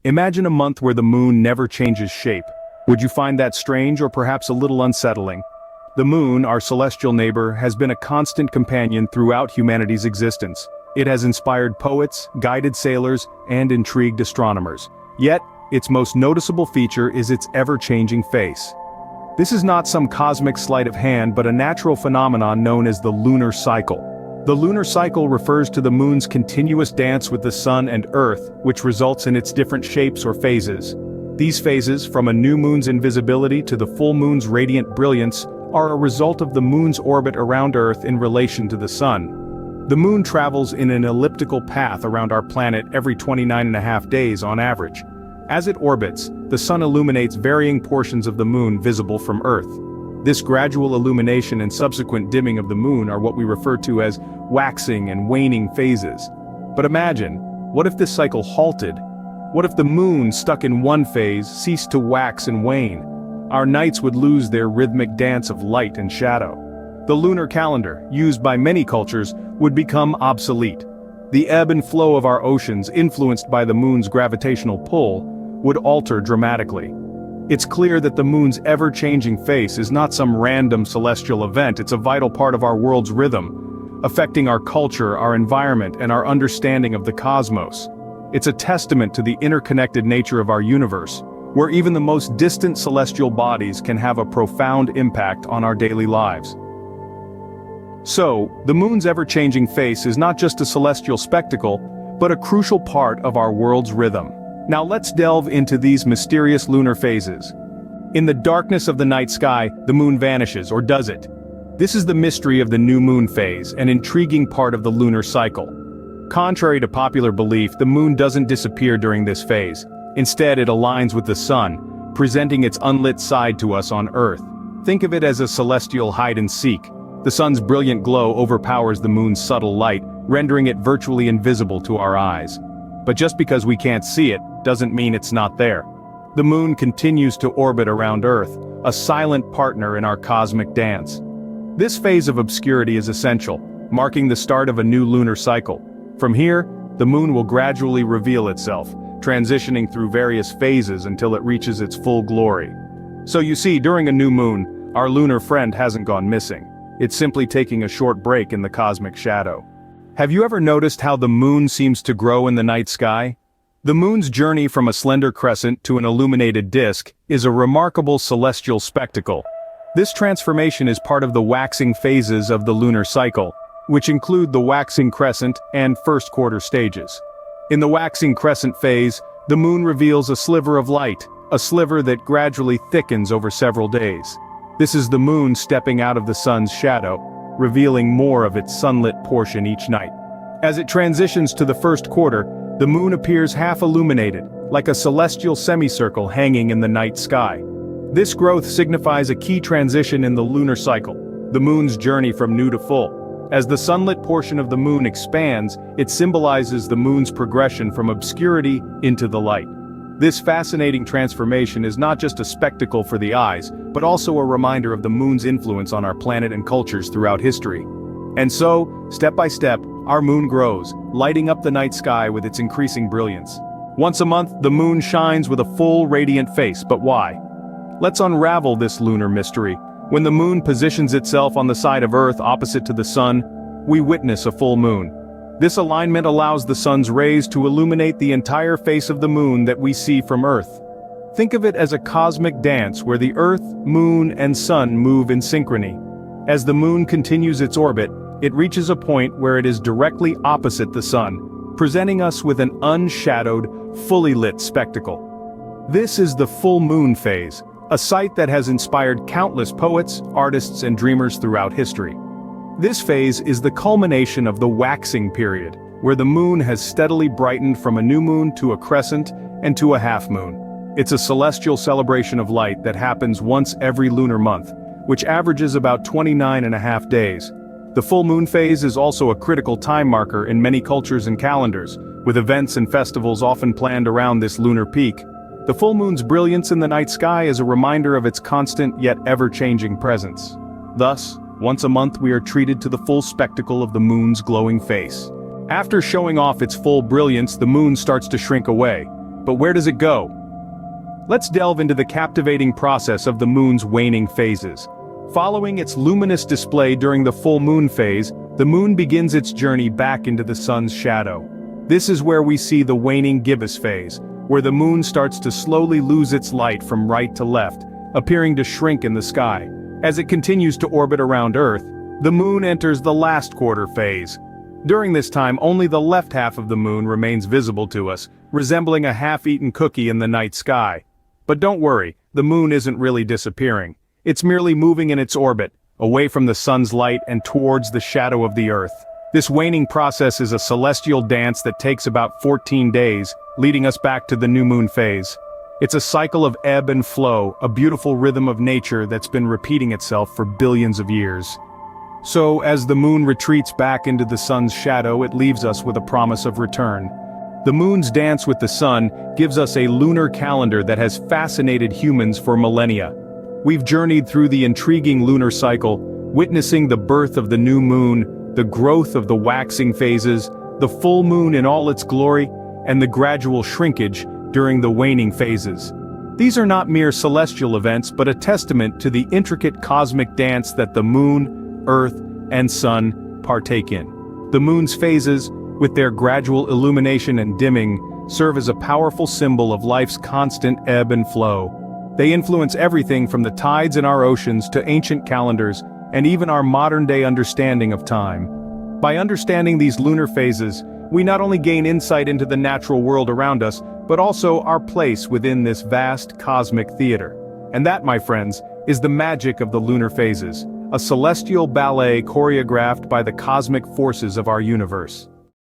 Imagine a month where the moon never changes shape. Would you find that strange or perhaps a little unsettling? The moon, our celestial neighbor, has been a constant companion throughout humanity's existence. It has inspired poets, guided sailors, and intrigued astronomers. Yet, its most noticeable feature is its ever-changing face. This is not some cosmic sleight of hand but a natural phenomenon known as the lunar cycle. The lunar cycle refers to the moon's continuous dance with the sun and earth, which results in its different shapes or phases. These phases, from a new moon's invisibility to the full moon's radiant brilliance, are a result of the moon's orbit around Earth in relation to the sun. The moon travels in an elliptical path around our planet every 29.5 days on average. As it orbits, the sun illuminates varying portions of the moon visible from Earth. This gradual illumination and subsequent dimming of the moon are what we refer to as waxing and waning phases. But imagine, what if this cycle halted? What if the moon, stuck in one phase, ceased to wax and wane? Our nights would lose their rhythmic dance of light and shadow. The lunar calendar, used by many cultures, would become obsolete. The ebb and flow of our oceans, influenced by the moon's gravitational pull, would alter dramatically. It's clear that the moon's ever-changing face is not some random celestial event. It's a vital part of our world's rhythm, affecting our culture, our environment, and our understanding of the cosmos. It's a testament to the interconnected nature of our universe, where even the most distant celestial bodies can have a profound impact on our daily lives. So, the moon's ever-changing face is not just a celestial spectacle, but a crucial part of our world's rhythm. Now let's delve into these mysterious lunar phases. In the darkness of the night sky, the moon vanishes, or does it? This is the mystery of the new moon phase, an intriguing part of the lunar cycle. Contrary to popular belief, the moon doesn't disappear during this phase. Instead, it aligns with the sun, presenting its unlit side to us on Earth. Think of it as a celestial hide-and-seek. The sun's brilliant glow overpowers the moon's subtle light, rendering it virtually invisible to our eyes. But just because we can't see it, doesn't mean it's not there. The moon continues to orbit around Earth, a silent partner in our cosmic dance. This phase of obscurity is essential, marking the start of a new lunar cycle. From here, the moon will gradually reveal itself, transitioning through various phases until it reaches its full glory. So you see, during a new moon, our lunar friend hasn't gone missing. It's simply taking a short break in the cosmic shadow. Have you ever noticed how the moon seems to grow in the night sky? The moon's journey from a slender crescent to an illuminated disk is a remarkable celestial spectacle. This transformation is part of the waxing phases of the lunar cycle, which include the waxing crescent and first quarter stages. In the waxing crescent phase, the moon reveals a sliver of light, a sliver that gradually thickens over several days. This is the moon stepping out of the sun's shadow, revealing more of its sunlit portion each night. As it transitions to the first quarter, the moon appears half illuminated, like a celestial semicircle hanging in the night sky. This growth signifies a key transition in the lunar cycle, the moon's journey from new to full. As the sunlit portion of the moon expands, it symbolizes the moon's progression from obscurity into the light. This fascinating transformation is not just a spectacle for the eyes, but also a reminder of the moon's influence on our planet and cultures throughout history. And so, step by step, our moon grows, lighting up the night sky with its increasing brilliance. Once a month, the moon shines with a full, radiant face, but why? Let's unravel this lunar mystery. When the moon positions itself on the side of Earth opposite to the sun, we witness a full moon. This alignment allows the sun's rays to illuminate the entire face of the moon that we see from Earth. Think of it as a cosmic dance where the Earth, moon, and sun move in synchrony. As the moon continues its orbit, it reaches a point where it is directly opposite the sun, presenting us with an unshadowed, fully lit spectacle. This is the full moon phase, a sight that has inspired countless poets, artists, and dreamers throughout history. This phase is the culmination of the waxing period, where the moon has steadily brightened from a new moon to a crescent and to a half moon. It's a celestial celebration of light that happens once every lunar month, which averages about 29.5 days. The full moon phase is also a critical time marker in many cultures and calendars, with events and festivals often planned around this lunar peak. The full moon's brilliance in the night sky is a reminder of its constant yet ever-changing presence. Thus, once a month we are treated to the full spectacle of the moon's glowing face. After showing off its full brilliance, the moon starts to shrink away. But where does it go? Let's delve into the captivating process of the moon's waning phases. Following its luminous display during the full moon phase, the moon begins its journey back into the sun's shadow. This is where we see the waning gibbous phase, where the moon starts to slowly lose its light from right to left, appearing to shrink in the sky. As it continues to orbit around Earth, the moon enters the last quarter phase. During this time, only the left half of the moon remains visible to us, resembling a half-eaten cookie in the night sky. But don't worry, the moon isn't really disappearing. It's merely moving in its orbit, away from the sun's light and towards the shadow of the Earth. This waning process is a celestial dance that takes about 14 days, leading us back to the new moon phase. It's a cycle of ebb and flow, a beautiful rhythm of nature that's been repeating itself for billions of years. So, as the moon retreats back into the sun's shadow, it leaves us with a promise of return. The moon's dance with the sun gives us a lunar calendar that has fascinated humans for millennia. We've journeyed through the intriguing lunar cycle, witnessing the birth of the new moon, the growth of the waxing phases, the full moon in all its glory, and the gradual shrinkage during the waning phases. These are not mere celestial events but a testament to the intricate cosmic dance that the moon, Earth, and sun partake in. The moon's phases, with their gradual illumination and dimming, serve as a powerful symbol of life's constant ebb and flow. They influence everything from the tides in our oceans to ancient calendars, and even our modern-day understanding of time. By understanding these lunar phases, we not only gain insight into the natural world around us, but also our place within this vast cosmic theater. And that, my friends, is the magic of the lunar phases, a celestial ballet choreographed by the cosmic forces of our universe.